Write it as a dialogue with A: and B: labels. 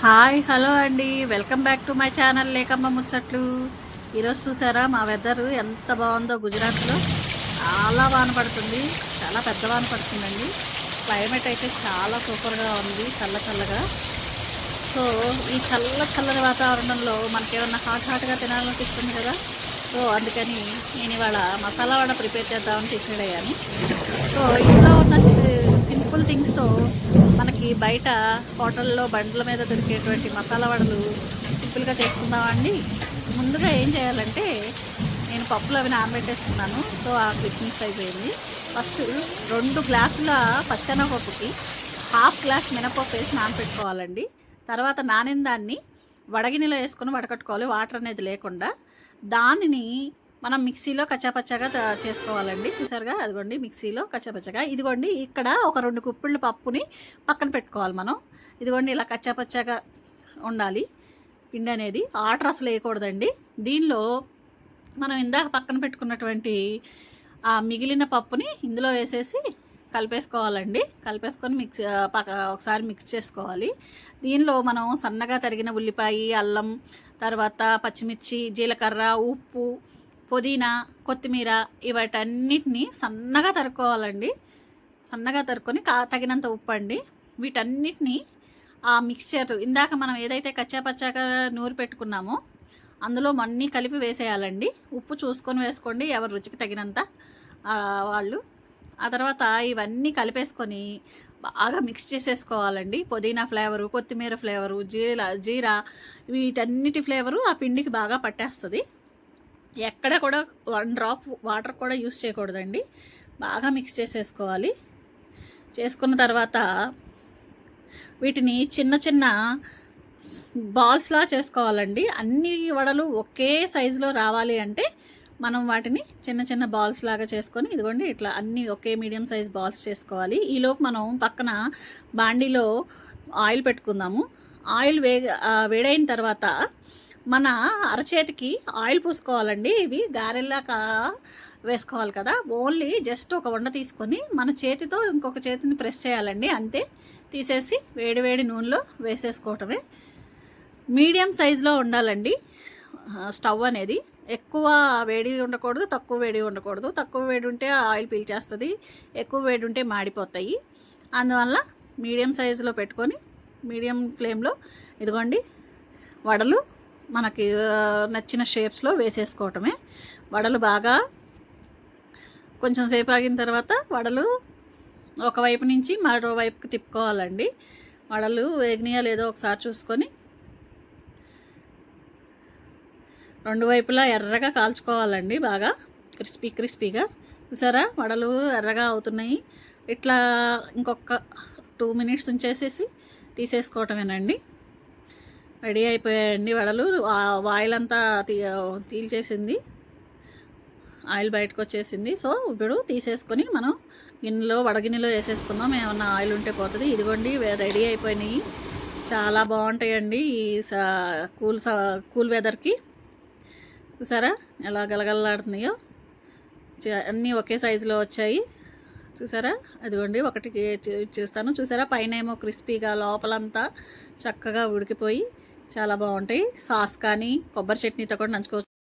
A: Hi hello అండి, welcome back to my channel Lekamma Muchatlu. ఈరోజు చూసారా మా వెదర్ ఎంత బాగుందో. గుజరాత్లో చాలా వాన పడుతుంది, చాలా పెద్ద వాన పడుతుందండి. క్లైమేట్ అయితే చాలా సూపర్గా ఉంది, చల్ల చల్లగా. సో ఈ చల్లని వాతావరణంలో మనకేమన్నా హాట్గా తినాలనిపిస్తుంది కదా. సో అందుకని నేను ఇవాళ మసాలా వడ ప్రిపేర్ చేద్దామని డిసైడ్ అయ్యాను. సో ఇంట్లో ఉన్న సింపుల్ థింగ్స్తో మనకి బయట హోటల్లో బండ్ల మీద దొరికేటువంటి మసాలా వడలు సింపుల్గా చేసుకుందామండి. ముందుగా ఏం చేయాలంటే నేను పప్పులు అవి నానబెట్టేసుకున్నాను. సో ఆ క్విక్ అయిపోయింది. ఫస్ట్ 2 గ్లాసుల పచ్చెనపప్పుకి 1/2 గ్లాస్ మినపప్పు వేసి నానబెట్టుకోవాలండి. తర్వాత నానిన దాన్ని వడగినిలో వేసుకొని వడకట్టుకోవాలి, వాటర్ అనేది లేకుండా. దానిని మనం మిక్సీలో కచ్చాపచ్చాగా చేసుకోవాలండి. చూసారుగా, అదిగోండి మిక్సీలో కచ్చాపచ్చాగా. ఇదిగోండి ఇక్కడ ఒక 2 కుప్పిళ్ళ పప్పుని పక్కన పెట్టుకోవాలి మనం. ఇదిగోండి ఇలా కచ్చాపచ్చాగా ఉండాలి పిండి అనేది. వాటర్ అసలు వేయకూడదండి. దీనిలో మనం ఇందాక పక్కన పెట్టుకున్నటువంటి ఆ మిగిలిన పప్పుని ఇందులో వేసేసి కలిపేసుకోవాలండి. కలిపేసుకొని ఒకసారి మిక్స్ చేసుకోవాలి. దీనిలో మనం సన్నగా తరిగిన ఉల్లిపాయ, అల్లం, తర్వాత పచ్చిమిర్చి, జీలకర్ర, ఉప్పు, పుదీనా, కొత్తిమీర వీటన్నిటిని సన్నగా తరుక్కోవాలండి. సన్నగా తరుక్కొని తగినంత ఉప్పు అండి. వీటన్నిటిని ఆ మిక్స్చర్ ఇందాక మనం ఏదైతే కచ్చాపచ్చాగా నూరి పెట్టుకున్నామో అందులో అన్నీ కలిపి వేసేయాలండి. ఉప్పు చూసుకొని వేసుకోండి, ఎవరి రుచికి తగినంత వాళ్ళు. ఆ తర్వాత ఇవన్నీ కలిపేసుకొని బాగా మిక్స్ చేసేసుకోవాలండి. పుదీనా ఫ్లేవరు, కొత్తిమీర ఫ్లేవరు, జీరా వీటన్నిటి ఫ్లేవరు ఆ పిండికి బాగా పట్టేస్తుంది. ఎక్కడ కూడా 1 డ్రాప్ వాటర్ కూడా యూస్ చేయకూడదండి. బాగా మిక్స్ చేసేసుకోవాలి. చేసుకున్న తర్వాత వీటిని చిన్న చిన్న బాల్స్లా చేసుకోవాలండి. అన్ని వడలు ఒకే సైజులో రావాలి అంటే మనం వాటిని చిన్న చిన్న బాల్స్ లాగా చేసుకొని ఇదిగోండి ఇట్లా అన్నీ ఒకే మీడియం సైజ్ బాల్స్ చేసుకోవాలి. ఈలోపు మనం పక్కన బాండీలో ఆయిల్ పెట్టుకుందాము. ఆయిల్ వేడైన తర్వాత మన అరచేతికి ఆయిల్ పూసుకోవాలండి. ఇవి గారెల్లాగా వేసుకోవాలి కదా. ఓన్లీ జస్ట్ ఒక వండ తీసుకొని మన చేతితో ఇంకొక చేతిని ప్రెస్ చేయాలండి, అంతే. తీసేసి వేడి నూనెలో వేసేసుకోవటమే. మీడియం సైజులో ఉండాలండి స్టవ్ అనేది. ఎక్కువ వేడి ఉండకూడదు, తక్కువ వేడి ఉండకూడదు. తక్కువ వేడి ఉంటే ఆయిల్ పీల్చేస్తుంది, ఎక్కువ వేడి ఉంటే మాడిపోతాయి. అందువల్ల మీడియం సైజులో పెట్టుకొని మీడియం ఫ్లేమ్లో ఇదిగోండి వడలు మనకి నచ్చిన షేప్స్లో వేసేసుకోవటమే. వడలు బాగా కొంచెం సేపు ఆగిన తర్వాత వడలు ఒకవైపు నుంచి మరోవైపుకి తిప్పుకోవాలండి. వడలు వేగినాయా లేదో ఒకసారి చూసుకొని 2 వైపులా ఎర్రగా కాల్చుకోవాలండి, బాగా క్రిస్పీగా. చూసారా, వడలు ఎర్రగా అవుతున్నాయి. ఇట్లా ఇంకొక 2 మినిట్స్ ఉంచేసేసి తీసేసుకోవటమేనండి. రెడీ అయిపోయాయండి వడలు. ఆయిల్ అంతా తీల్చేసింది, ఆయిల్ బయటకు వచ్చేసింది. సో ఇప్పుడు తీసేసుకొని మనం వడగిన్నెలో వేసేసుకుందాం. ఏమన్నా ఆయిల్ ఉంటే పోతుంది. ఇదిగోండి రెడీ అయిపోయినాయి. చాలా బాగుంటాయండి ఈ కూల్ వెదర్కి. చూసారా ఎలా గలగలలాడుతున్నాయో. అన్నీ ఒకే సైజులో వచ్చాయి. చూసారా, అదిగోండి ఒకటి చూస్తాను. చూసారా, పైన ఏమో క్రిస్పీగా, లోపలంతా చక్కగా ఉడికిపోయి చాలా బాగుంటాయి. సాస్ కానీ కొబ్బరి చట్నీతో కూడా నంచుకోవచ్చు.